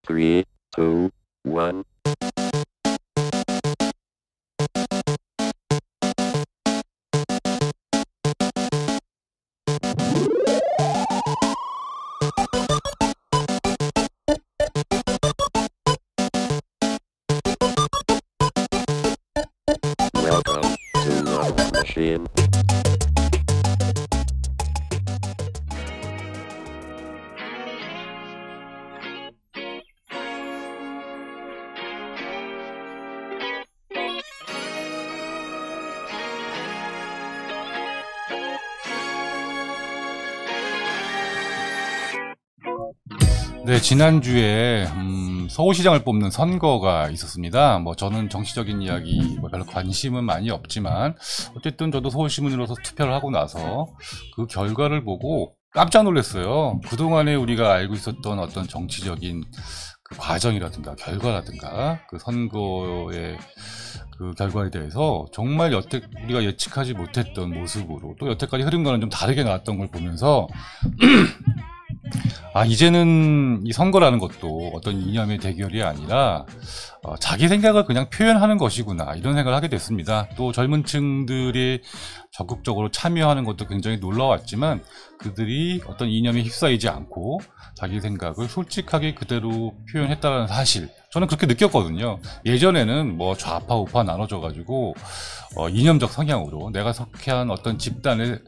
3, 2, 1. Welcome to Love Machine. 네, 지난주에 서울시장을 뽑는 선거가 있었습니다. 저는 정치적인 이야기 별로 관심은 많이 없지만 어쨌든 저도 서울시민으로서 투표를 하고 나서 그 결과를 보고 깜짝 놀랐어요. 그동안에 우리가 알고 있었던 어떤 정치적인 그 과정이라든가 결과라든가 그 선거의 그 결과에 대해서 정말 우리가 예측하지 못했던 모습으로 또 여태까지 흐름과는 좀 다르게 나왔던 걸 보면서 이제는 이 선거라는 것도 어떤 이념의 대결이 아니라 자기 생각을 그냥 표현하는 것이구나, 이런 생각을 하게 됐습니다. 또 젊은 층들이 적극적으로 참여하는 것도 굉장히 놀라웠지만 그들이 어떤 이념에 휩싸이지 않고 자기 생각을 솔직하게 그대로 표현했다는 사실, 저는 그렇게 느꼈거든요. 예전에는 좌파 우파 나눠져 가지고 이념적 성향으로 내가 속한 어떤 집단의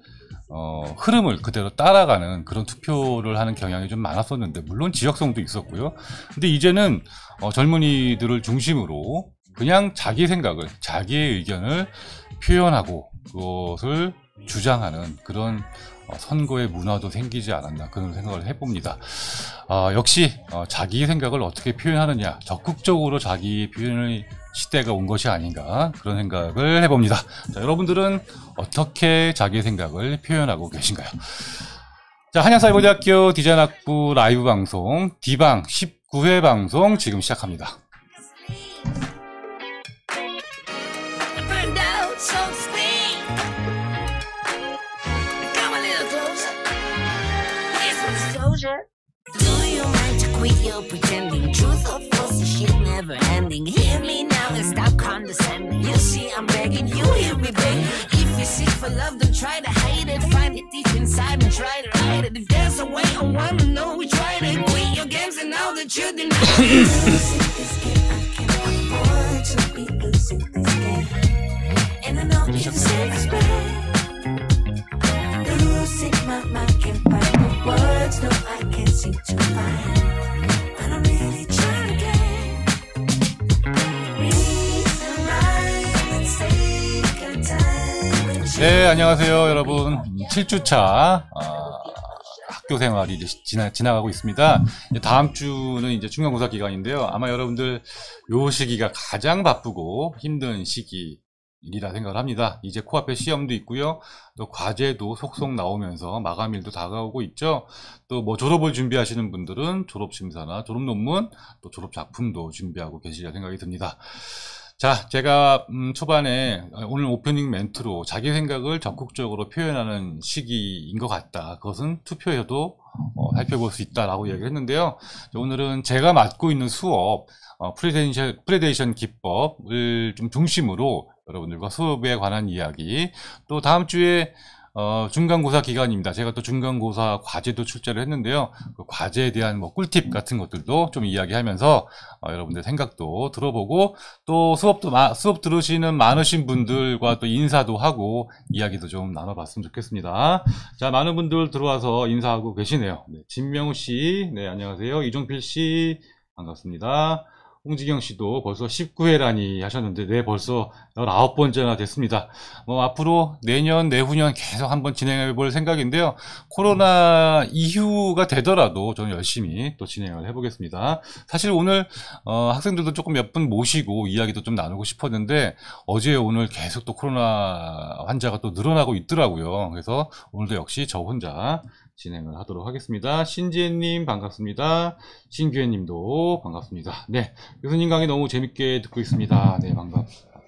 흐름을 그대로 따라가는 그런 투표를 하는 경향이 좀 많았었는데, 물론 지역성도 있었고요. 근데 이제는 젊은이들을 중심으로 그냥 자기 생각을, 자기의 의견을 표현하고 그것을 주장하는 그런 선거의 문화도 생기지 않았나, 그런 생각을 해봅니다. 역시 자기 생각을 어떻게 표현하느냐, 적극적으로 자기 표현의 시대가 온 것이 아닌가, 그런 생각을 해봅니다. 자, 여러분들은 어떻게 자기 생각을 표현하고 계신가요? 자, 한양사이버대학교 디자인학부 라이브 방송 D방 19회 방송 지금 시작합니다. Do you mind to quit your pretending? Truth or false, this shit never ending. Hear me now and stop condescending. You see, I'm begging you, hear me beg. If you seek for love, don't try to hide it. Find it deep inside and try to hide it. If there's a way, I wanna know which way to quit your games and now that you deny it. Losing this game, I can't afford to be losing this game. And I know you say this bad. Losing my mind, can't find the words, no, I can't seem to find. But I'm really trying to get reason right and take your time and 네, 안녕하세요 여러분. 7주차 학교 생활이 이제 지나가고 있습니다. 이제 다음 주는 이제 중간고사 기간인데요. 아마 여러분들 요 시기가 가장 바쁘고 힘든 시기이라 생각을 합니다. 이제 코앞에 시험도 있고요. 또 과제도 속속 나오면서 마감일도 다가오고 있죠. 또 졸업을 준비하시는 분들은 졸업심사나 졸업논문, 또 졸업작품도 준비하고 계시리라 생각이 듭니다. 자, 제가 초반에 오늘 오프닝 멘트로 자기 생각을 적극적으로 표현하는 시기인 것 같다, 그것은 투표에서도 살펴볼 수 있다라고 얘기를 했는데요. 오늘은 제가 맡고 있는 수업 프레데이션 기법을 좀 중심으로 여러분들과 수업에 관한 이야기, 또 다음 주에 중간고사 기간입니다. 제가 또 중간고사 과제도 출제를 했는데요. 그 과제에 대한 꿀팁 같은 것들도 좀 이야기하면서 여러분들 생각도 들어보고, 또 수업 들으시는 많으신 분들과 또 인사도 하고 이야기도 좀 나눠봤으면 좋겠습니다. 자, 많은 분들 들어와서 인사하고 계시네요. 네, 진명우 씨, 네, 안녕하세요. 이종필 씨, 반갑습니다. 홍지경 씨도 벌써 19회라니 하셨는데, 네, 벌써 19번째나 됐습니다. 앞으로 내년, 내후년 계속 한번 진행해 볼 생각인데요. 코로나 이후가 되더라도 저는 열심히 또 진행을 해보겠습니다. 사실 오늘 학생들도 조금 몇 분 모시고 이야기도 좀 나누고 싶었는데, 어제 오늘 계속 또 코로나 환자가 또 늘어나고 있더라고요. 그래서 오늘도 역시 저 혼자 진행을 하도록 하겠습니다. 신지혜님 반갑습니다. 신규혜님도 반갑습니다. 네, 교수님 강의 너무 재밌게 듣고 있습니다. 네,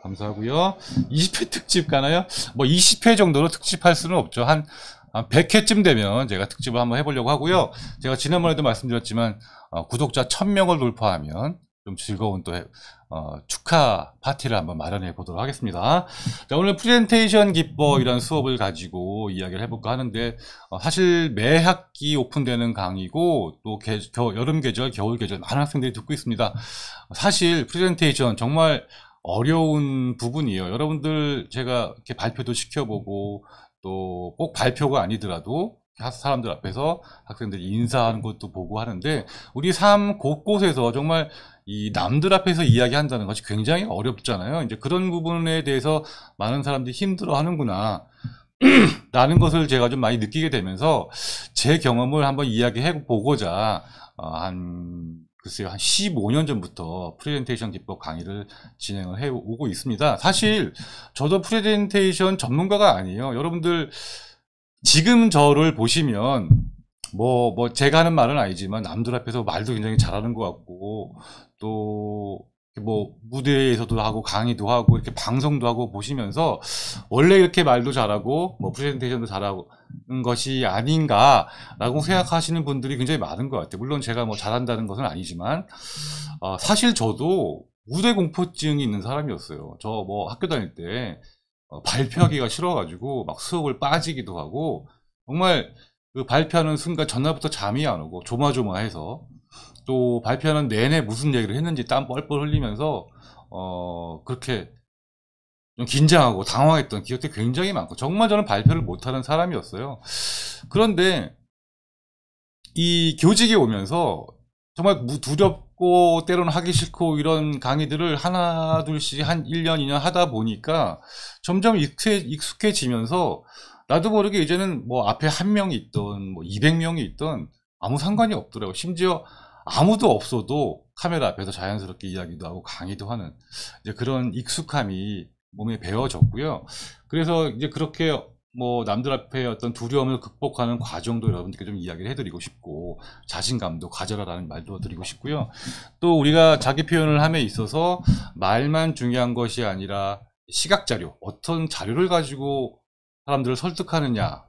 감사하고요. 20회 특집 가나요? 20회 정도로 특집할 수는 없죠. 한 한 100회쯤 되면 제가 특집을 한번 해보려고 하고요. 제가 지난번에도 말씀드렸지만 구독자 1000명을 돌파하면 좀 즐거운 또 축하 파티를 한번 마련해 보도록 하겠습니다. 자, 오늘 프레젠테이션 기법이라는 수업을 가지고 이야기를 해볼까 하는데 사실 매 학기 오픈되는 강의고 또 여름 계절, 겨울 계절 많은 학생들이 듣고 있습니다. 사실 프레젠테이션 정말 어려운 부분이에요. 여러분들 제가 이렇게 발표도 시켜보고 또 꼭 발표가 아니더라도 사람들 앞에서 학생들이 인사하는 것도 보고 하는데 우리 삶 곳곳에서 정말 이 남들 앞에서 이야기한다는 것이 굉장히 어렵잖아요. 이제 그런 부분에 대해서 많은 사람들이 힘들어 하는구나 라는 것을 제가 좀 많이 느끼게 되면서 제 경험을 한번 이야기해 보고자 글쎄요, 한 15년 전부터 프레젠테이션 기법 강의를 진행을 해 오고 있습니다. 사실 저도 프레젠테이션 전문가가 아니에요. 여러분들 지금 저를 보시면 제가 하는 말은 아니지만 남들 앞에서 말도 굉장히 잘하는 것 같고 또 무대에서도 하고 강의도 하고 이렇게 방송도 하고 보시면서 원래 이렇게 말도 잘하고 프레젠테이션도 잘하는 것이 아닌가라고 생각하시는 분들이 굉장히 많은 것 같아요. 물론 제가 잘한다는 것은 아니지만 사실 저도 무대 공포증이 있는 사람이었어요. 저 학교 다닐 때 발표하기가 싫어가지고 막 수업을 빠지기도 하고 정말 그 발표하는 순간 전날부터 잠이 안 오고 조마조마해서 또 발표하는 내내 무슨 얘기를 했는지 땀 뻘뻘 흘리면서 그렇게 좀 긴장하고 당황했던 기억들이 굉장히 많고 정말 저는 발표를 못하는 사람이었어요. 그런데 이 교직에 오면서 정말 두렵고 때로는 하기 싫고 이런 강의들을 하나 둘씩 한 1년 2년 하다 보니까 점점 익숙해지면서 나도 모르게 이제는 앞에 1명이 있던 200명이 있던 아무 상관이 없더라고요. 심지어 아무도 없어도 카메라 앞에서 자연스럽게 이야기도 하고 강의도 하는 이제 그런 익숙함이 몸에 배어졌고요. 그래서 이제 그렇게 남들 앞에 어떤 두려움을 극복하는 과정도 여러분들께 좀 이야기를 해드리고 싶고 자신감도 가져라라는 말도 드리고 싶고요. 또 우리가 자기 표현을 함에 있어서 말만 중요한 것이 아니라 시각자료, 어떤 자료를 가지고 사람들을 설득하느냐를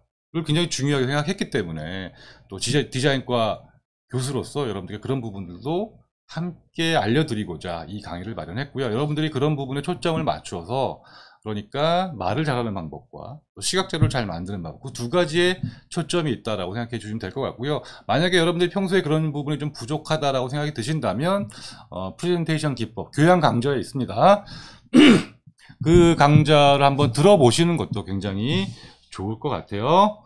굉장히 중요하게 생각했기 때문에 또 디자인과 교수로서 여러분들께 그런 부분들도 함께 알려드리고자 이 강의를 마련했고요. 여러분들이 그런 부분에 초점을 맞추어서 그러니까 말을 잘하는 방법과 또 시각자료를 잘 만드는 방법 그 두 가지에 초점이 있다라고 생각해 주시면 될 것 같고요. 만약에 여러분들이 평소에 그런 부분이 좀 부족하다라고 생각이 드신다면 프레젠테이션 기법 교양 강좌에 있습니다. 그 강좌를 한번 들어보시는 것도 굉장히 좋을 것 같아요.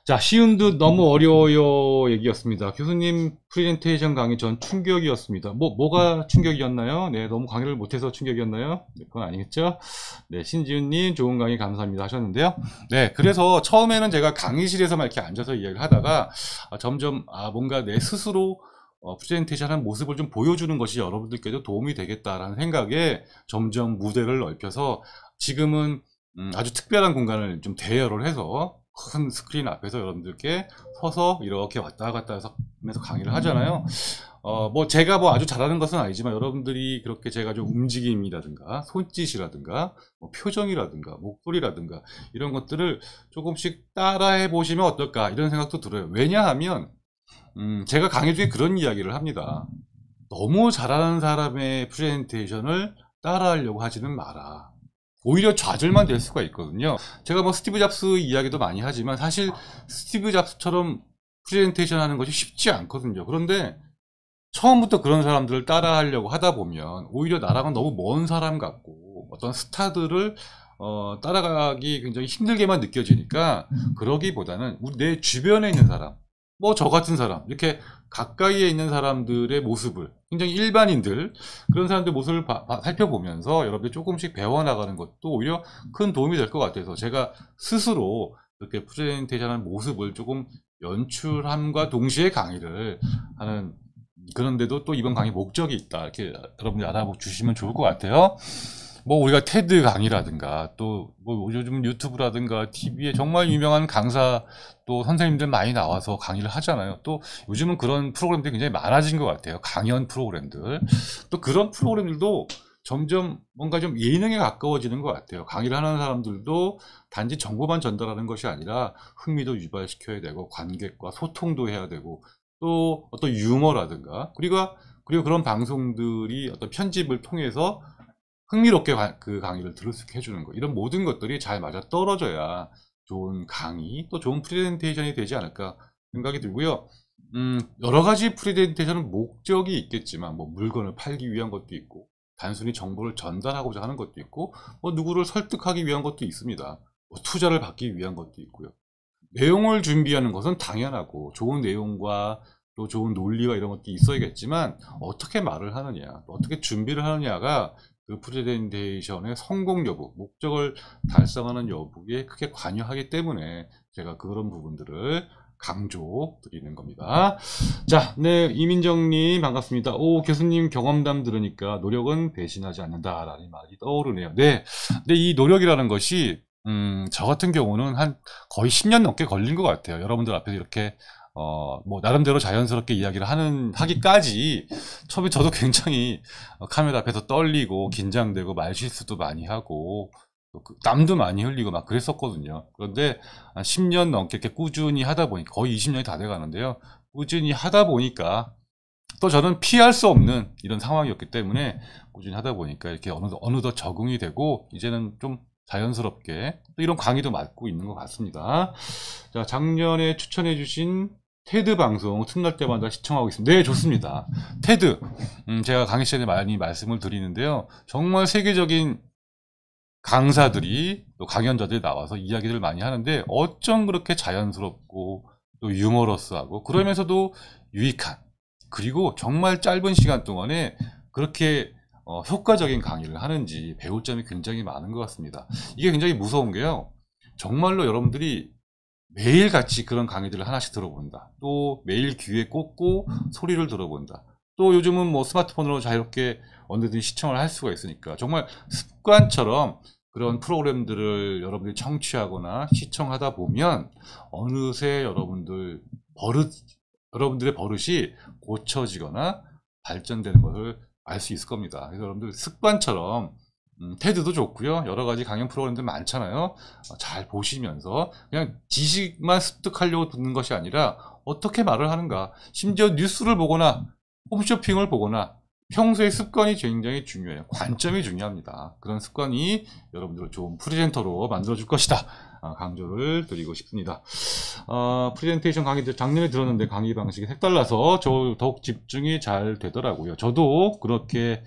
자, 쉬운 듯 너무 어려워요 얘기였습니다. 교수님 프레젠테이션 강의 전 충격이었습니다. 뭐가 충격이었나요? 네, 너무 강의를 못해서 충격이었나요? 네, 그건 아니겠죠? 네, 신지훈님 좋은 강의 감사합니다 하셨는데요. 네, 그래서 처음에는 제가 강의실에서만 이렇게 앉아서 이야기를 하다가 점점 뭔가 내 스스로 프레젠테이션 하는 모습을 좀 보여주는 것이 여러분들께도 도움이 되겠다라는 생각에 점점 무대를 넓혀서 지금은 아주 특별한 공간을 좀 대여를 해서 큰 스크린 앞에서 여러분들께 서서 이렇게 왔다 갔다 해서 하면서 강의를 하잖아요. 제가 아주 잘하는 것은 아니지만 여러분들이 그렇게 제가 좀 움직임이라든가 손짓이라든가 표정이라든가 목소리라든가 이런 것들을 조금씩 따라해 보시면 어떨까 이런 생각도 들어요. 왜냐하면 제가 강의 중에 그런 이야기를 합니다. 너무 잘하는 사람의 프레젠테이션을 따라하려고 하지는 마라. 오히려 좌절만 될 수가 있거든요. 제가 스티브 잡스 이야기도 많이 하지만 사실 스티브 잡스처럼 프레젠테이션 하는 것이 쉽지 않거든요. 그런데 처음부터 그런 사람들을 따라하려고 하다 보면 오히려 나랑은 너무 먼 사람 같고 어떤 스타들을 따라가기 굉장히 힘들게만 느껴지니까 그러기보다는 내 주변에 있는 사람 저 같은 사람 이렇게 가까이에 있는 사람들의 모습을 굉장히 일반인들 그런 사람들 모습을 살펴보면서 여러분들 조금씩 배워나가는 것도 오히려 큰 도움이 될 것 같아서 제가 스스로 이렇게 프레젠테이션 하는 모습을 조금 연출함과 동시에 강의를 하는 그런데도 또 이번 강의 목적이 있다 이렇게 여러분들 알아주시면 좋을 것 같아요. 우리가 테드 강의라든가 또 요즘 유튜브라든가 TV에 정말 유명한 강사 또 선생님들 많이 나와서 강의를 하잖아요. 또 요즘은 그런 프로그램들이 굉장히 많아진 것 같아요. 강연 프로그램들. 또 그런 프로그램들도 점점 뭔가 좀 예능에 가까워지는 것 같아요. 강의를 하는 사람들도 단지 정보만 전달하는 것이 아니라 흥미도 유발시켜야 되고 관객과 소통도 해야 되고 또 어떤 유머라든가 그리고 그런 방송들이 어떤 편집을 통해서 흥미롭게 그 강의를 들을 수 있게 해주는 거, 이런 모든 것들이 잘 맞아 떨어져야 좋은 강의 또 좋은 프레젠테이션이 되지 않을까 생각이 들고요. 여러 가지 프레젠테이션은 목적이 있겠지만 뭐 물건을 팔기 위한 것도 있고 단순히 정보를 전달하고자 하는 것도 있고 뭐 누구를 설득하기 위한 것도 있습니다. 뭐 투자를 받기 위한 것도 있고요. 내용을 준비하는 것은 당연하고 좋은 내용과 또 좋은 논리와 이런 것도 있어야겠지만 어떻게 말을 하느냐, 어떻게 준비를 하느냐가 그 프레젠테이션의 성공 여부, 목적을 달성하는 여부에 크게 관여하기 때문에 제가 그런 부분들을 강조 드리는 겁니다. 자, 네, 이민정님 반갑습니다. 오, 교수님 경험담 들으니까 노력은 배신하지 않는다라는 말이 떠오르네요. 네, 근데 이 노력이라는 것이 저 같은 경우는 한 거의 10년 넘게 걸린 것 같아요. 여러분들 앞에서 이렇게 뭐 나름대로 자연스럽게 이야기를 하기까지 처음에 저도 굉장히 카메라 앞에서 떨리고 긴장되고 말실수도 많이 하고 땀도 많이 흘리고 막 그랬었거든요. 그런데 한 10년 넘게 이렇게 꾸준히 하다 보니까 거의 20년이 다 돼 가는데요. 꾸준히 하다 보니까 또 저는 피할 수 없는 이런 상황이었기 때문에 꾸준히 하다 보니까 이렇게 어느덧 적응이 되고 이제는 좀 자연스럽게 또 이런 강의도 맡고 있는 것 같습니다. 자, 작년에 추천해 주신 테드 방송 틈날 때마다 시청하고 있습니다. 네, 좋습니다. 테드, 제가 강의 시간에 많이 말씀을 드리는데요. 정말 세계적인 강사들이 또 강연자들이 나와서 이야기를 많이 하는데 어쩜 그렇게 자연스럽고 또 유머러스하고 그러면서도 유익한, 그리고 정말 짧은 시간 동안에 그렇게 효과적인 강의를 하는지 배울 점이 굉장히 많은 것 같습니다. 이게 굉장히 무서운 게요. 정말로 여러분들이 매일같이 그런 강의들을 하나씩 들어본다. 또 매일 귀에 꽂고 소리를 들어본다. 또 요즘은 뭐 스마트폰으로 자유롭게 언제든지 시청을 할 수가 있으니까 정말 습관처럼 그런 프로그램들을 여러분들이 청취하거나 시청하다 보면 어느새 여러분들의 버릇이 고쳐지거나 발전되는 것을 알 수 있을 겁니다. 그래서 여러분들 습관처럼 테드도 좋고요. 여러 가지 강연 프로그램들 많잖아요. 잘 보시면서 그냥 지식만 습득하려고 듣는 것이 아니라 어떻게 말을 하는가, 심지어 뉴스를 보거나 홈쇼핑을 보거나 평소의 습관이 굉장히 중요해요. 관점이 중요합니다. 그런 습관이 여러분들을 좋은 프레젠터로 만들어줄 것이다. 강조를 드리고 싶습니다. 프레젠테이션 강의들 작년에 들었는데 강의 방식이 색달라서 더욱 집중이 잘 되더라고요. 저도 그렇게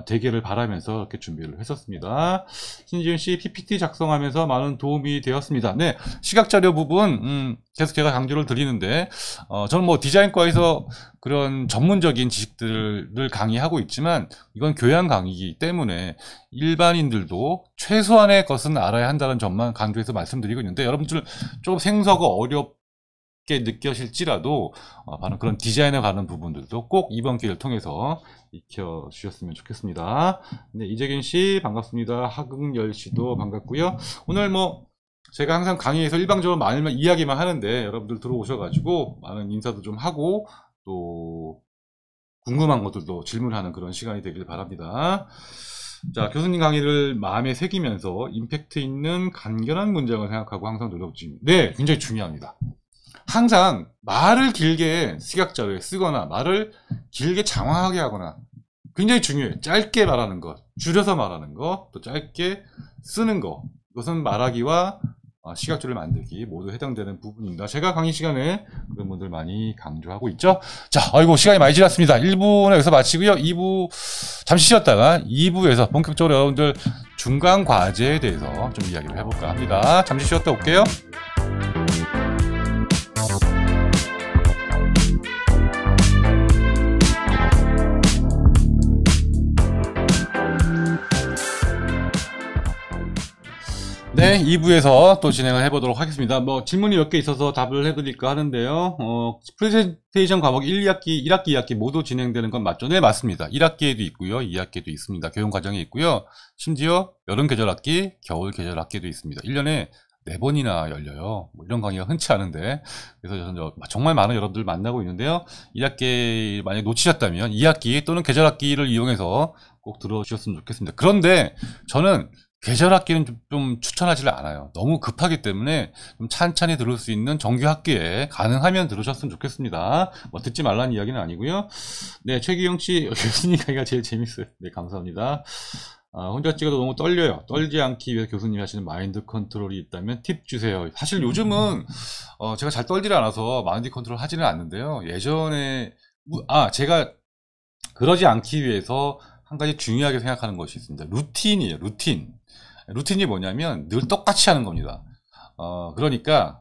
되기를 바라면서 그렇게 준비를 했었습니다. 신지윤 씨, PPT 작성하면서 많은 도움이 되었습니다. 네, 시각자료 부분 계속 제가 강조를 드리는데 저는 뭐 디자인과에서 그런 전문적인 지식들을 강의하고 있지만 이건 교양 강의이기 때문에 일반인들도 최소한의 것은 알아야 한다는 점만 강조해서 말씀드리고 있는데 여러분들 조금 생소하고 어렵게 느껴질지라도 바로 그런 디자인에 관한 부분들도 꼭 이번 기회를 통해서 익혀주셨으면 좋겠습니다. 네, 이재균 씨 반갑습니다. 하금열 씨도 반갑고요. 오늘 뭐 제가 항상 강의에서 일방적으로 많이 이야기만 하는데 여러분들 들어오셔가지고 많은 인사도 좀 하고 또 궁금한 것들도 질문하는 그런 시간이 되길 바랍니다. 자, 교수님 강의를 마음에 새기면서 임팩트 있는 간결한 문장을 생각하고 항상 노력 중입니다. 네, 굉장히 중요합니다. 항상 말을 길게 시각자료에 쓰거나 말을 길게 장황하게 하거나 굉장히 중요해요. 짧게 말하는 것, 줄여서 말하는 것, 또 짧게 쓰는 것. 이것은 말하기와 시각자료를 만들기 모두 해당되는 부분입니다. 제가 강의 시간에 그런 분들 많이 강조하고 있죠. 자, 아이고 시간이 많이 지났습니다. 1부는 여기서 마치고요. 2부 잠시 쉬었다가 2부에서 본격적으로 여러분들 중간 과제에 대해서 좀 이야기를 해볼까 합니다. 잠시 쉬었다 올게요. 네, 2부에서 또 진행을 해보도록 하겠습니다. 뭐 질문이 몇 개 있어서 답을 해드릴까 하는데요. 프레젠테이션 과목 1학기, 2학기 모두 진행되는 건 맞죠? 네, 맞습니다. 1학기에도 있고요, 2학기에도 있습니다. 교육과정에 있고요. 심지어 여름 계절학기, 겨울 계절학기도 있습니다. 1년에 4번이나 열려요. 뭐 이런 강의가 흔치 않은데, 그래서 저는 정말 많은 여러분들 만나고 있는데요. 1학기 만약에 놓치셨다면 2학기 또는 계절학기를 이용해서 꼭 들어주셨으면 좋겠습니다. 그런데 저는 계절 학기는 좀 추천하지를 않아요. 너무 급하기 때문에 좀 찬찬히 들을 수 있는 정규 학기에 가능하면 들으셨으면 좋겠습니다. 뭐 듣지 말라는 이야기는 아니고요. 네, 최기영 씨 교수님 강의가 제일 재밌어요. 네, 감사합니다. 혼자 찍어도 너무 떨려요. 떨지 않기 위해서 교수님이 하시는 마인드 컨트롤이 있다면 팁 주세요. 사실 요즘은 제가 잘 떨지를 않아서 마인드 컨트롤 하지는 않는데요. 예전에 제가 그러지 않기 위해서 한 가지 중요하게 생각하는 것이 있습니다. 루틴이에요. 루틴이 뭐냐면 늘 똑같이 하는 겁니다. 그러니까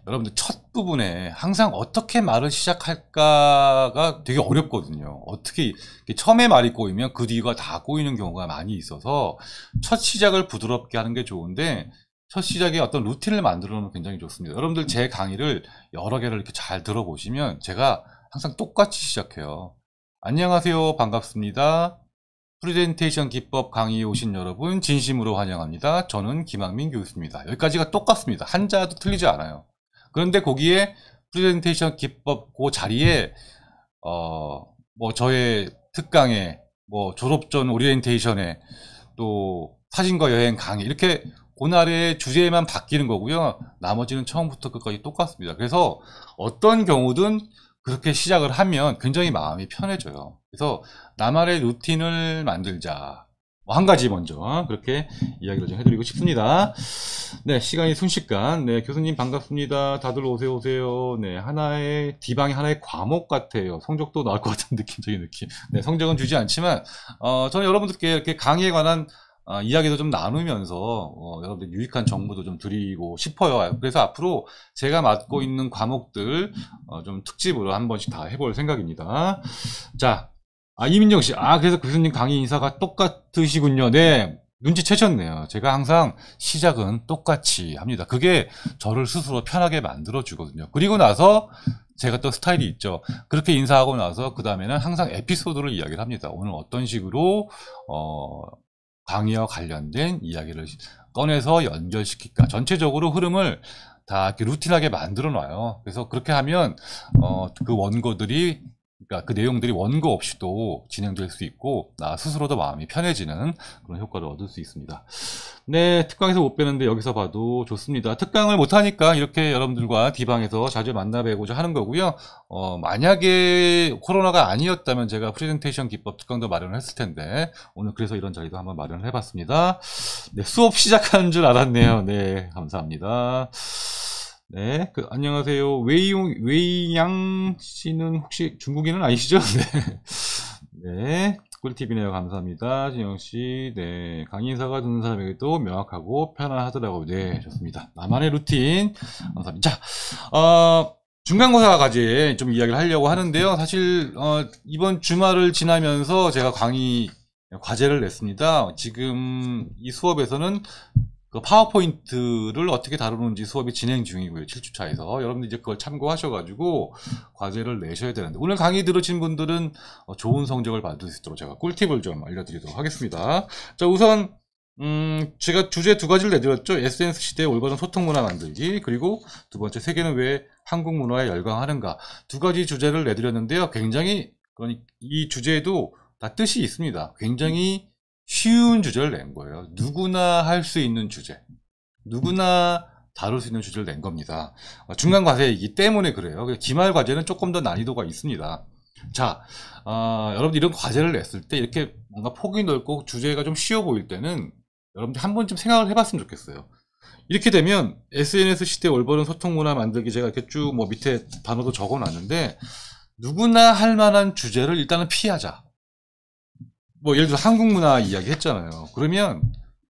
여러분들 첫 부분에 항상 어떻게 말을 시작할까가 되게 어렵거든요. 어떻게 처음에 말이 꼬이면 그 뒤가 다 꼬이는 경우가 많이 있어서 첫 시작을 부드럽게 하는 게 좋은데 첫 시작에 어떤 루틴을 만들어 놓으면 굉장히 좋습니다. 여러분들 제 강의를 여러 개를 이렇게 잘 들어보시면 제가 항상 똑같이 시작해요. 안녕하세요. 반갑습니다. 프레젠테이션 기법 강의에 오신 여러분 진심으로 환영합니다. 저는 김학민 교수입니다. 여기까지가 똑같습니다. 한자도 틀리지 않아요. 그런데 거기에 프레젠테이션 기법 그 자리에 뭐 저의 특강에 뭐 졸업 전 오리엔테이션에 또 사진과 여행 강의 이렇게 그날의 주제만 바뀌는 거고요. 나머지는 처음부터 끝까지 똑같습니다. 그래서 어떤 경우든 그렇게 시작을 하면 굉장히 마음이 편해져요. 그래서 나만의 루틴을 만들자. 뭐 한 가지 먼저 그렇게 이야기를 좀 해드리고 싶습니다. 네, 시간이 순식간. 네, 교수님 반갑습니다. 다들 오세요. 네, D방이 하나의 과목 같아요. 성적도 나올 것 같은 느낌적인 느낌. 네, 성적은 주지 않지만, 저는 여러분들께 이렇게 강의에 관한 이야기도 좀 나누면서 여러분들 유익한 정보도 좀 드리고 싶어요. 그래서 앞으로 제가 맡고 있는 과목들 좀 특집으로 한 번씩 다 해볼 생각입니다. 자, 이민정 씨, 그래서 교수님 강의 인사가 똑같으시군요. 네, 눈치채셨네요. 제가 항상 시작은 똑같이 합니다. 그게 저를 스스로 편하게 만들어 주거든요. 그리고 나서 제가 또 스타일이 있죠. 그렇게 인사하고 나서 그 다음에는 항상 에피소드를 이야기를 합니다. 오늘 어떤 식으로 강의와 관련된 이야기를 꺼내서 연결시킬까. 전체적으로 흐름을 다 이렇게 루틴하게 만들어 놔요. 그래서 그렇게 하면 그 원고들이 그러니까 그 내용들이 원고 없이도 진행될 수 있고 나 스스로도 마음이 편해지는 그런 효과를 얻을 수 있습니다. 네, 특강에서 못 뵈는데 여기서 봐도 좋습니다. 특강을 못하니까 이렇게 여러분들과 D방에서 자주 만나 뵈고자 하는 거고요. 만약에 코로나가 아니었다면 제가 프레젠테이션 기법 특강도 마련을 했을 텐데 오늘 그래서 이런 자리도 한번 마련을 해봤습니다. 네, 수업 시작하는 줄 알았네요. 네, 감사합니다. 네, 안녕하세요. 웨이양 씨는 혹시 중국인은 아니시죠? 네. 네, 꿀팁이네요. 감사합니다. 진영 씨. 네, 강의 인사가 듣는 사람에게도 명확하고 편안하더라고요. 네, 좋습니다. 나만의 루틴. 감사합니다. 자, 중간고사까지 좀 이야기를 하려고 하는데요. 사실, 이번 주말을 지나면서 제가 과제를 냈습니다. 지금 이 수업에서는 그 파워포인트를 어떻게 다루는지 수업이 진행 중이고요. 7주차에서. 여러분들 이제 그걸 참고하셔가지고 과제를 내셔야 되는데 오늘 강의 들으신 분들은 좋은 성적을 받을 수 있도록 제가 꿀팁을 좀 알려드리도록 하겠습니다. 자, 우선 제가 주제 두 가지를 내드렸죠. SNS 시대의 올바른 소통 문화 만들기, 그리고 두 번째, 세계는 왜 한국 문화에 열광하는가. 두 가지 주제를 내드렸는데요. 굉장히 이 주제에도 다 뜻이 있습니다. 굉장히 쉬운 주제를 낸 거예요. 누구나 할 수 있는 주제, 누구나 다룰 수 있는 주제를 낸 겁니다. 중간 과제이기 때문에 그래요. 기말 과제는 조금 더 난이도가 있습니다. 자, 여러분들 이런 과제를 냈을 때 이렇게 뭔가 폭이 넓고 주제가 좀 쉬워 보일 때는 여러분들 한 번쯤 생각을 해봤으면 좋겠어요. 이렇게 되면 SNS 시대 올바른 소통 문화 만들기, 제가 이렇게 쭉 뭐 밑에 단어도 적어놨는데 누구나 할 만한 주제를 일단은 피하자. 뭐 예를 들어 한국 문화 이야기 했잖아요. 그러면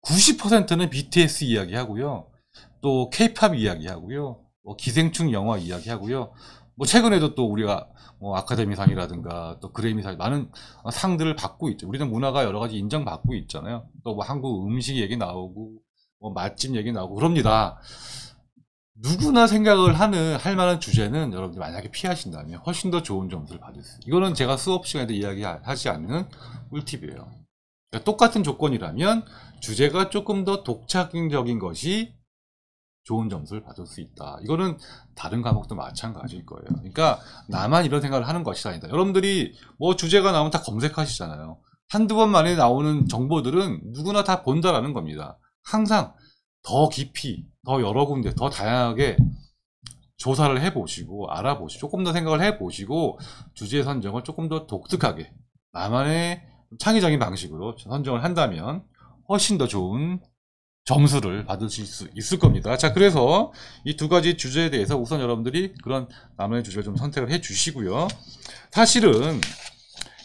90%는 BTS 이야기 하고요. 또 K-팝 이야기 하고요. 뭐 기생충 영화 이야기 하고요. 뭐 최근에도 또 우리가 뭐 아카데미상이라든가 또 그래미상 많은 상들을 받고 있죠. 우리는 문화가 여러 가지 인정받고 있잖아요. 또 뭐 한국 음식 얘기 나오고 뭐 맛집 얘기 나오고 그럽니다. 누구나 생각을 할 만한 주제는 여러분들 만약에 피하신다면 훨씬 더 좋은 점수를 받을 수 있어요. 이거는 제가 수업 시간에도 이야기하지 않는 꿀팁이에요. 그러니까 똑같은 조건이라면 주제가 조금 더 독창적인 것이 좋은 점수를 받을 수 있다. 이거는 다른 과목도 마찬가지일 거예요. 그러니까 나만 이런 생각을 하는 것이 아니다. 여러분들이 뭐 주제가 나오면 다 검색하시잖아요. 한두 번 만에 나오는 정보들은 누구나 다 본다라는 겁니다. 항상 더 깊이, 더 여러 군데, 더 다양하게 조사를 해보시고, 알아보시고, 조금 더 생각을 해보시고, 주제 선정을 조금 더 독특하게, 나만의 창의적인 방식으로 선정을 한다면 훨씬 더 좋은 점수를 받으실 수 있을 겁니다. 자, 그래서 이 두 가지 주제에 대해서 우선 여러분들이 그런 나만의 주제를 좀 선택을 해 주시고요. 사실은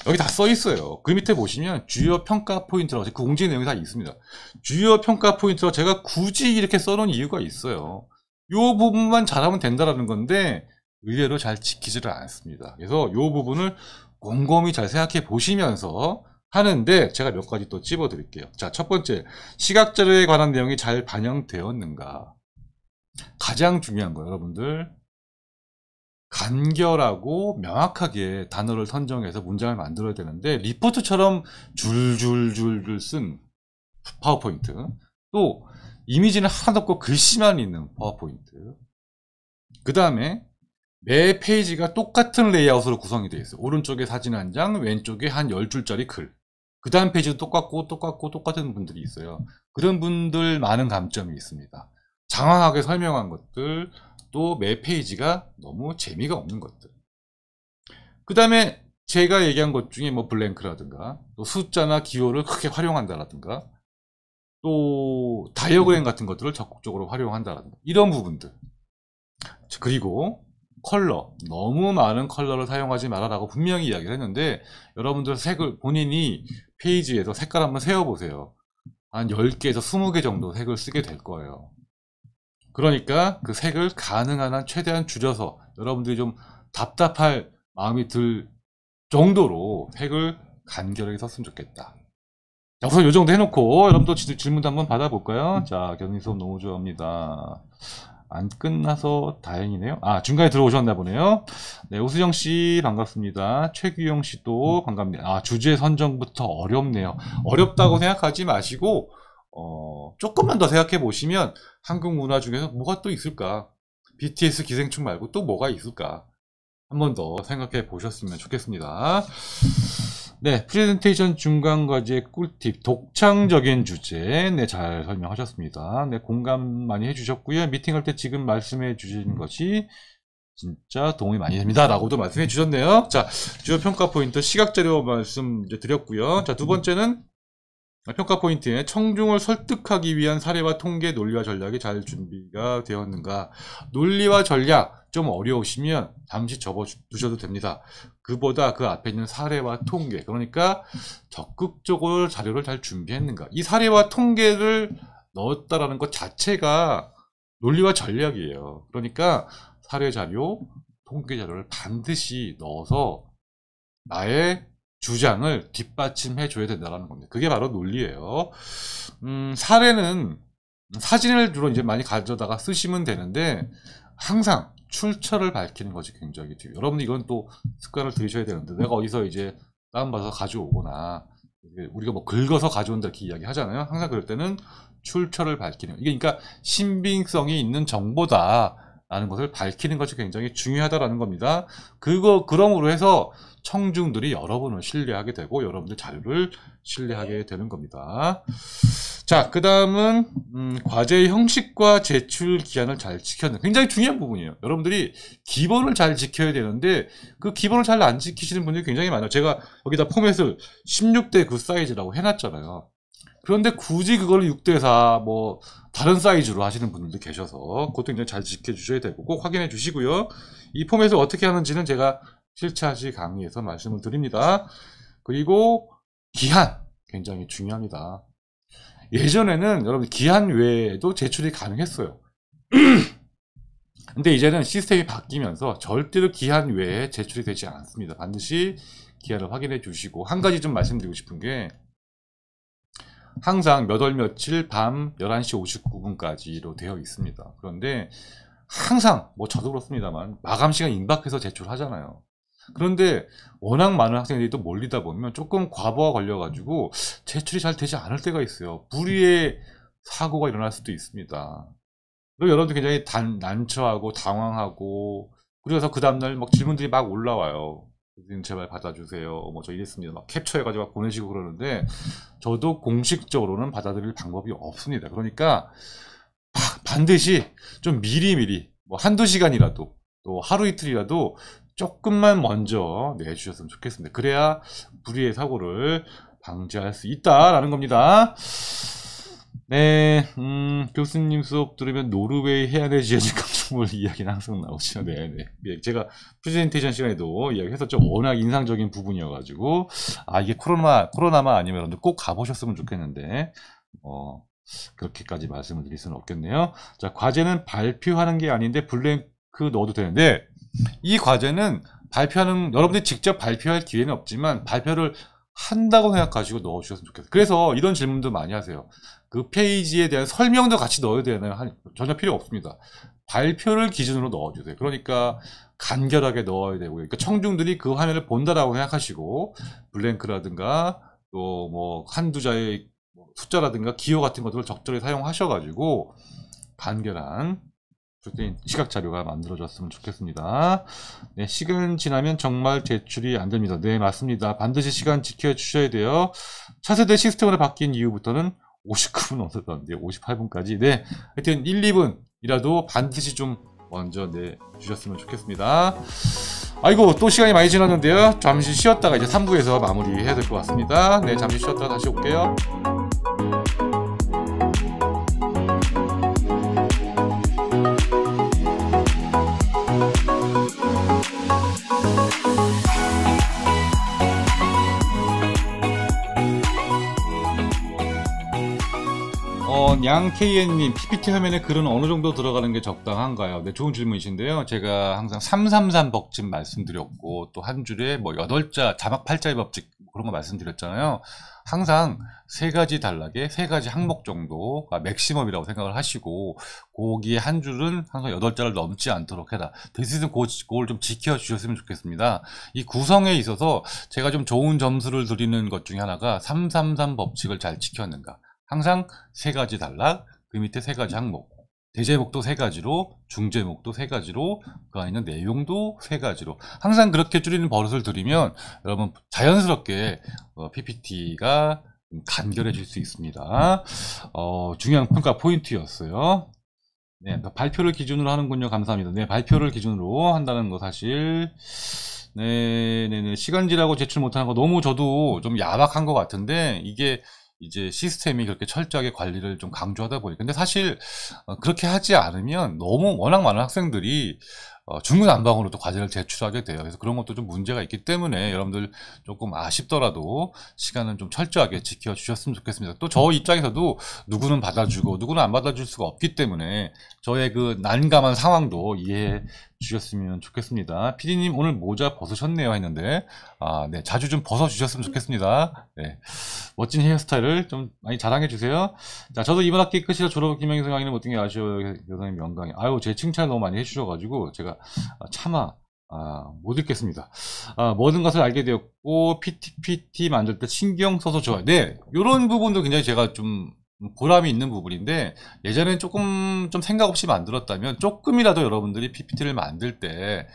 여기 다 써 있어요. 그 밑에 보시면 주요 평가 포인트라고 그 공지 내용이 다 있습니다. 주요 평가 포인트라고 제가 굳이 이렇게 써놓은 이유가 있어요. 이 부분만 잘하면 된다라는 건데 의외로 잘 지키지를 않습니다. 그래서 이 부분을 곰곰이 잘 생각해 보시면서 하는데 제가 몇 가지 또 찝어 드릴게요. 자, 첫 번째, 시각자료에 관한 내용이 잘 반영되었는가. 가장 중요한 거예요, 여러분들. 간결하고 명확하게 단어를 선정해서 문장을 만들어야 되는데 리포트처럼 줄줄줄줄 쓴 파워포인트, 또 이미지는 하나도 없고 글씨만 있는 파워포인트, 그 다음에 매 페이지가 똑같은 레이아웃으로 구성이 되어 있어요. 오른쪽에 사진 한 장, 왼쪽에 한 10줄짜리 글. 그 다음 페이지도 똑같은 분들이 있어요. 그런 분들 많은 감점이 있습니다. 장황하게 설명한 것들, 또 매 페이지가 너무 재미가 없는 것들. 그 다음에 제가 얘기한 것 중에 뭐 블랭크라든가, 또 숫자나 기호를 크게 활용한다라든가, 또 다이어그램 같은 것들을 적극적으로 활용한다라든가, 이런 부분들. 그리고 컬러, 너무 많은 컬러를 사용하지 말아라고 분명히 이야기를 했는데 여러분들 색을 본인이 페이지에서 색깔 한번 세어보세요. 한 10개에서 20개 정도 색을 쓰게 될 거예요. 그러니까 그 색을 가능한 한 최대한 줄여서 여러분들이 좀 답답할 마음이 들 정도로 색을 간결하게 썼으면 좋겠다. 자, 우선 이 정도 해놓고 여러분도 질문도 한번 받아볼까요? 자, 견인 수업 너무 좋아합니다. 안 끝나서 다행이네요. 아, 중간에 들어오셨나 보네요. 네, 오수정 씨 반갑습니다. 최규영 씨도 반갑습니다. 아, 주제 선정부터 어렵네요. 어렵다고 생각하지 마시고 조금만 더 생각해 보시면 한국 문화 중에서 뭐가 또 있을까? BTS 기생충 말고 또 뭐가 있을까? 한 번 더 생각해 보셨으면 좋겠습니다. 네, 프레젠테이션 중간 과제 꿀팁, 독창적인 주제. 네, 잘 설명하셨습니다. 네, 공감 많이 해주셨고요. 미팅할 때 지금 말씀해 주신 것이 진짜 도움이 많이 됩니다. 라고도 말씀해 주셨네요. 자, 주요 평가 포인트 시각자료 말씀 이제 드렸고요. 자, 두 번째는 평가 포인트에 청중을 설득하기 위한 사례와 통계, 논리와 전략이 잘 준비가 되었는가. 논리와 전략 좀 어려우시면 잠시 접어두셔도 됩니다. 그보다 그 앞에 있는 사례와 통계, 그러니까 적극적으로 자료를 잘 준비했는가. 이 사례와 통계를 넣었다라는 것 자체가 논리와 전략이에요. 그러니까 사례 자료, 통계 자료를 반드시 넣어서 나의 주장을 뒷받침해 줘야 된다는 겁니다. 그게 바로 논리예요. 사례는 사진을 주로 이제 많이 가져다가 쓰시면 되는데 항상 출처를 밝히는 것이 굉장히 중요해요. 여러분 이건 또 습관을 들이셔야 되는데 내가 어디서 이제 다운받아서 가져오거나 우리가 뭐 긁어서 가져온다 이렇게 이야기 하잖아요. 항상 그럴 때는 출처를 밝히는 이게 그러니까 신빙성이 있는 정보다 라는 것을 밝히는 것이 굉장히 중요하다라는 겁니다. 그러므로 해서 청중들이 여러분을 신뢰하게 되고 여러분들 자료를 신뢰하게 되는 겁니다. 자, 그 다음은 과제의 형식과 제출 기한을 잘 지켰는 굉장히 중요한 부분이에요. 여러분들이 기본을 잘 지켜야 되는데 그 기본을 잘 안 지키시는 분들이 굉장히 많아요. 제가 여기다 포맷을 16대 9 사이즈라고 해놨잖아요. 그런데 굳이 그걸 6대4 뭐 다른 사이즈로 하시는 분들도 계셔서 그것도 굉장히 잘 지켜주셔야 되고 꼭 확인해 주시고요. 이 포맷을 어떻게 하는지는 제가 7차시 강의에서 말씀을 드립니다. 그리고 기한 굉장히 중요합니다. 예전에는 여러분 기한 외에도 제출이 가능했어요. 근데 이제는 시스템이 바뀌면서 절대로 기한 외에 제출이 되지 않습니다. 반드시 기한을 확인해 주시고 한 가지 좀 말씀드리고 싶은 게 항상 몇 월 며칠 밤 11시 59분까지로 되어 있습니다. 그런데 항상 뭐 저도 그렇습니다만 마감 시간 임박해서 제출하잖아요. 그런데 워낙 많은 학생들이 또 몰리다 보면 조금 과부하 걸려가지고 제출이 잘 되지 않을 때가 있어요. 불의의 사고가 일어날 수도 있습니다. 그리고 여러분들 굉장히 난처하고 당황하고 그래서 그 다음날 막 질문들이 막 올라와요. 교수님 제발 받아주세요. 뭐 저 이랬습니다. 막 캡처해가지고 막 보내시고 그러는데 저도 공식적으로는 받아들일 방법이 없습니다. 그러니까 반드시 좀 미리미리 뭐 한두 시간이라도 또 하루 이틀이라도 조금만 먼저 내주셨으면 좋겠습니다. 그래야 불의의 사고를 방지할 수 있다라는 겁니다. 네, 교수님 수업 들으면 노르웨이 해안에 지어진 강정물 이야기는 항상 나오죠. 네. 제가 프레젠테이션 시간에도 이야기했었죠. 워낙 인상적인 부분이어가지고, 이게 코로나만 아니면 여러분들 꼭 가보셨으면 좋겠는데, 그렇게까지 말씀을 드릴 수는 없겠네요. 자, 과제는 발표하는 게 아닌데 블랭크 넣어도 되는데, 이 과제는 여러분들이 직접 발표할 기회는 없지만, 발표를 한다고 생각하시고 넣어주셨으면 좋겠어요. 그래서 이런 질문도 많이 하세요. 그 페이지에 대한 설명도 같이 넣어야 되나요? 전혀 필요 없습니다. 발표를 기준으로 넣어주세요. 그러니까 간결하게 넣어야 되고요. 그러니까 청중들이 그 화면을 본다라고 생각하시고 블랭크라든가 또 뭐 한두 자의 숫자라든가 기호 같은 것들을 적절히 사용하셔가지고 간결한 시각 자료가 만들어졌으면 좋겠습니다. 네, 시간 지나면 정말 제출이 안 됩니다. 네, 맞습니다. 반드시 시간 지켜주셔야 돼요. 차세대 시스템으로 바뀐 이후부터는 59분 넘었던데 58분까지. 네, 하여튼 1, 2분이라도 반드시 좀 먼저 내주셨으면 좋겠습니다. 아이고, 또 시간이 많이 지났는데요. 잠시 쉬었다가 이제 3부에서 마무리해야 될 것 같습니다. 네, 잠시 쉬었다가 다시 올게요. 양KN님, PPT 화면에 글은 어느 정도 들어가는 게 적당한가요? 네, 좋은 질문이신데요. 제가 항상 333 법칙 말씀드렸고, 또 한 줄에 뭐 8자, 자막 8자의 법칙, 그런 거 말씀드렸잖아요. 항상 3가지 단락에 3가지 항목 정도가 맥시멈이라고 생각을 하시고, 거기에 한 줄은 항상 8자를 넘지 않도록 해라. 대신 그걸 좀 지켜주셨으면 좋겠습니다. 이 구성에 있어서 제가 좀 좋은 점수를 드리는 것 중에 하나가 333 법칙을 잘 지켰는가. 항상 3가지 단락, 그 밑에 3가지 항목, 대제목도 3가지로, 중제목도 3가지로, 그 안에 있는 내용도 3가지로 항상 그렇게 줄이는 버릇을 들이면 여러분 자연스럽게 PPT가 간결해질 수 있습니다. 중요한 평가 포인트였어요. 네, 그러니까 발표를 기준으로 하는군요. 감사합니다. 네, 발표를 기준으로 한다는 거 사실 네네네 시간 지나고 제출 못하는 거 너무 저도 좀 야박한 것 같은데 이게 이제 시스템이 그렇게 철저하게 관리를 좀 강조하다 보니까 근데 사실 그렇게 하지 않으면 너무 워낙 많은 학생들이 중구난방으로 또 과제를 제출하게 돼요. 그래서 그런 것도 좀 문제가 있기 때문에 여러분들 조금 아쉽더라도 시간은 좀 철저하게 지켜주셨으면 좋겠습니다. 또 저 입장에서도 누구는 받아주고 누구는 안 받아줄 수가 없기 때문에 저의 그 난감한 상황도 이해해 주셨으면 좋겠습니다. PD님 오늘 모자 벗으셨네요 했는데 네, 자주 좀 벗어주셨으면 좋겠습니다. 네, 멋진 헤어스타일을 좀 많이 자랑해 주세요. 자, 저도 이번 학기 끝이라 졸업 기명에서 강의는 못한 게 아쉬워요. 교수님 명강의 아유 제 칭찬을 너무 많이 해주셔가지고 제가 차마 못 읽겠습니다. 모든 것을 알게 되었고 PPT 만들 때 신경 써서 좋아요. 네, 이런 부분도 굉장히 제가 좀 보람이 있는 부분인데 예전엔 조금 좀 생각 없이 만들었다면 조금이라도 여러분들이 PPT를 만들 때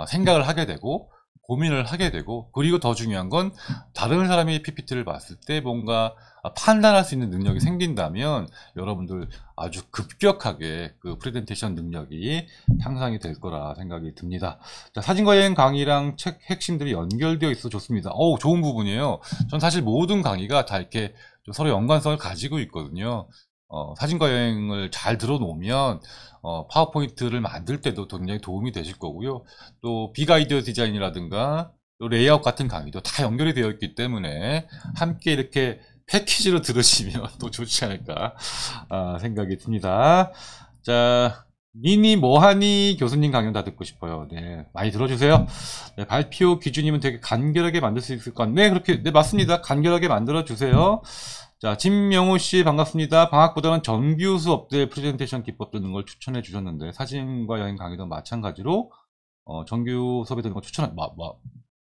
생각을 하게 되고 고민을 하게 되고 그리고 더 중요한 건 다른 사람이 PPT를 봤을 때 뭔가 판단할 수 있는 능력이 생긴다면 여러분들 아주 급격하게 그 프레젠테이션 능력이 향상이 될 거라 생각이 듭니다. 자, 사진과 여행 강의랑 책 핵심들이 연결되어 있어 좋습니다. 좋은 부분이에요. 전 사실 모든 강의가 다 이렇게 좀 서로 연관성을 가지고 있거든요. 사진과 여행을 잘 들어놓으면 파워포인트를 만들 때도 굉장히 도움이 되실 거고요. 또 빅아이디어 디자인이라든가 또 레이아웃 같은 강의도 다 연결이 되어 있기 때문에 함께 이렇게 패키지로 들으시면 또 좋지 않을까 생각이 듭니다. 자, 니니 뭐하니 교수님 강연 다 듣고 싶어요. 네, 많이 들어주세요. 네, 발표 기준이면 되게 간결하게 만들 수 있을 것 같네. 그렇게 네 맞습니다. 간결하게 만들어 주세요. 자, 진명호씨 반갑습니다. 방학보다는 정규 수업들 프레젠테이션 기법 듣는 걸 추천해 주셨는데 사진과 여행 강의도 마찬가지로 정규 수업에 듣는 걸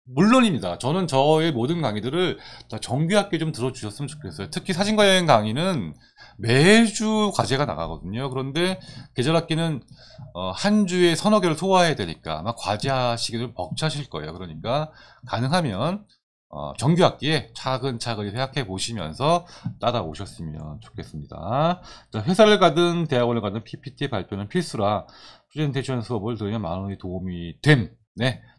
물론입니다. 저는 저의 모든 강의들을 다 정교하게 좀 들어주셨으면 좋겠어요. 특히 사진과 여행 강의는 매주 과제가 나가거든요. 그런데 계절학기는 한 주에 서너 개를 소화해야 되니까 아마 과제하시기도 벅차실 거예요. 그러니까 가능하면 정규학기에 차근차근히 생각해 보시면서 따라오셨으면 좋겠습니다. 자, 회사를 가든 대학원을 가든 PPT 발표는 필수라 프레젠테이션 수업을 들으면 많은 도움이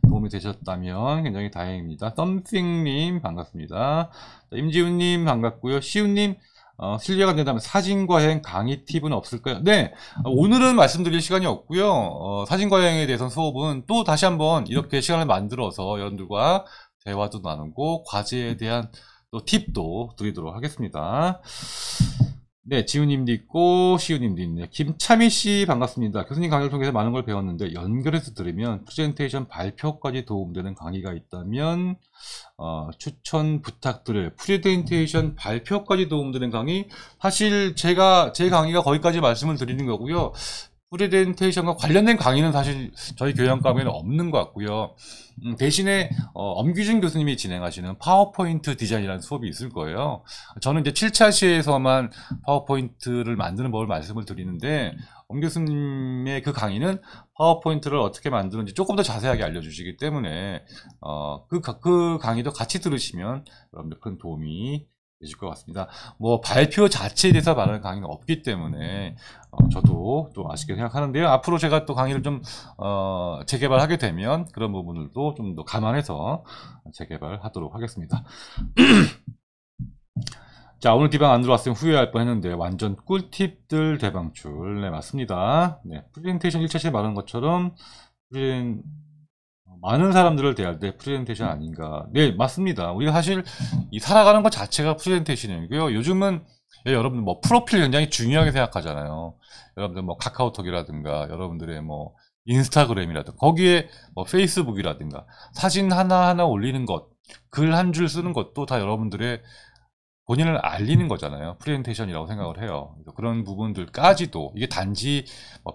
도움이 되셨다면 굉장히 다행입니다. 썸띵님 반갑습니다. 자, 임지훈님 반갑고요. 시훈님 실례가 안 된다면 사진과 여행 강의 팁은 없을까요? 네, 오늘은 말씀드릴 시간이 없고요. 사진과 여행에 대해서 수업은 또 다시 한번 이렇게 시간을 만들어서 여러분들과 대화도 나누고 과제에 대한 또 팁도 드리도록 하겠습니다. 네, 지우님도 있고 시우님도 있네요. 김차미씨 반갑습니다. 교수님 강의를 통해서 많은 걸 배웠는데 연결해서 들으면 프레젠테이션 발표까지 도움되는 강의가 있다면 추천 부탁드려요. 프레젠테이션 발표까지 도움되는 강의, 사실 제 강의가 거기까지 말씀을 드리는 거고요. 프레젠테이션과 관련된 강의는 사실 저희 교양과에는 없는 것 같고요. 대신에 엄규준 교수님이 진행하시는 파워포인트 디자인이라는 수업이 있을 거예요. 저는 이제 7차 시에서만 파워포인트를 만드는 법을 말씀을 드리는데 엄 교수님의 그 강의는 파워포인트를 어떻게 만드는지 조금 더 자세하게 알려주시기 때문에 그 강의도 같이 들으시면 여러분들 큰 도움이 되실 것 같습니다. 뭐 발표 자체에 대해서 말하는 강의는 없기 때문에 저도 또 아쉽게 생각하는데요. 앞으로 제가 또 강의를 좀 재개발하게 되면 그런 부분들도 좀 더 감안해서 재개발하도록 하겠습니다. 자, 오늘 디방 안 들어왔으면 후회할 뻔했는데 완전 꿀팁들 대방출. 네, 맞습니다. 네, 프레젠테이션 1차 시에 말한 것처럼 많은 사람들을 대할 때 프레젠테이션 아닌가. 네, 맞습니다. 우리가 사실 살아가는 것 자체가 프레젠테이션이고요. 요즘은 여러분들 뭐 프로필 굉장히 중요하게 생각하잖아요. 여러분들 뭐 카카오톡이라든가 여러분들의 뭐 인스타그램이라든가 거기에 뭐 페이스북이라든가 사진 하나하나 올리는 것, 글 한 줄 쓰는 것도 다 여러분들의 본인을 알리는 거잖아요. 프레젠테이션이라고 생각을 해요. 그런 부분들까지도 이게 단지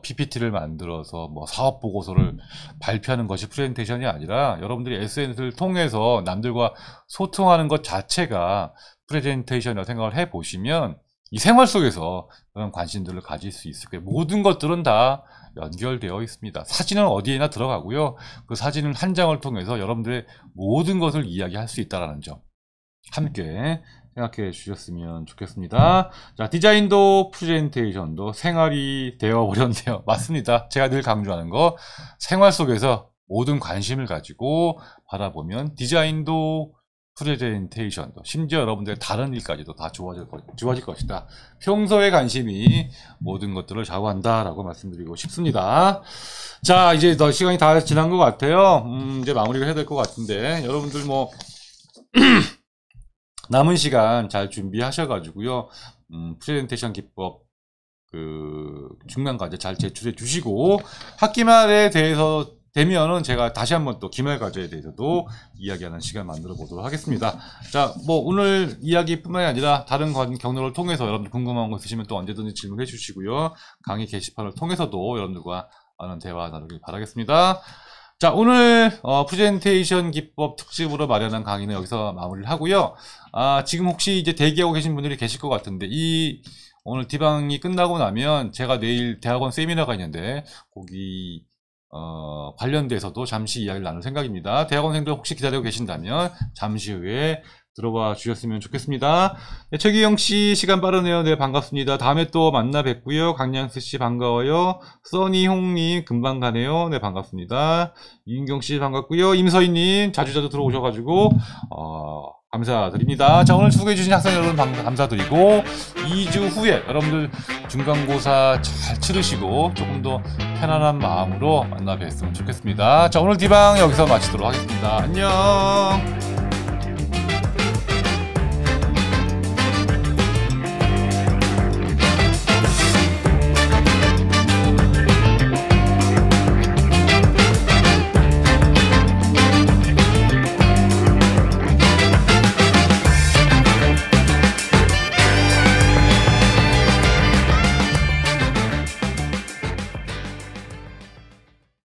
PPT를 만들어서 뭐 사업 보고서를 발표하는 것이 프레젠테이션이 아니라 여러분들이 SNS를 통해서 남들과 소통하는 것 자체가 프레젠테이션이라고 생각을 해보시면 이 생활 속에서 그런 관심들을 가질 수 있을 거예요. 모든 것들은 다 연결되어 있습니다. 사진은 어디에나 들어가고요. 그 사진을 한 장을 통해서 여러분들의 모든 것을 이야기할 수 있다는 점 함께 생각해 주셨으면 좋겠습니다. 자, 디자인도 프레젠테이션도 생활이 되어버렸네요. 맞습니다. 제가 늘 강조하는 거, 생활 속에서 모든 관심을 가지고 바라보면 디자인도 프레젠테이션도 심지어 여러분들의 다른 일까지도 다 좋아질 것이다. 평소의 관심이 모든 것들을 좌우한다 라고 말씀드리고 싶습니다. 자, 이제 시간이 다 지난 것 같아요. 이제 마무리를 해야 될 것 같은데 여러분들 뭐 남은 시간 잘 준비하셔가지고요. 프레젠테이션 기법 중간 과제 잘 제출해 주시고 학기말에 대해서 되면은 제가 다시 한번 또 기말 과제에 대해서도 이야기하는 시간 만들어 보도록 하겠습니다. 자, 뭐 오늘 이야기뿐만이 아니라 다른 경로를 통해서 여러분들 궁금한 거 있으시면 또 언제든지 질문해 주시고요. 강의 게시판을 통해서도 여러분들과 많은 대화 나누길 바라겠습니다. 자, 오늘 프레젠테이션 기법 특집으로 마련한 강의는 여기서 마무리를 하고요. 지금 혹시 이제 대기하고 계신 분들이 계실 것 같은데 오늘 디방이 끝나고 나면 제가 내일 대학원 세미나가 있는데 거기 관련돼서도 잠시 이야기를 나눌 생각입니다. 대학원생들 혹시 기다리고 계신다면 잠시 후에 들어와 주셨으면 좋겠습니다. 네, 최기영씨 시간 빠르네요. 네, 반갑습니다. 다음에 또 만나 뵙고요. 강량수씨 반가워요. 써니홍님 금방 가네요. 네, 반갑습니다. 이인경씨 반갑고요. 임서희님 자주자주 들어오셔가지고 감사드립니다. 자, 오늘 수고해주신 학생 여러분 감사드리고 2주 후에 여러분들 중간고사 잘 치르시고 조금 더 편안한 마음으로 만나 뵀으면 좋겠습니다. 자, 오늘 디방 여기서 마치도록 하겠습니다. 안녕.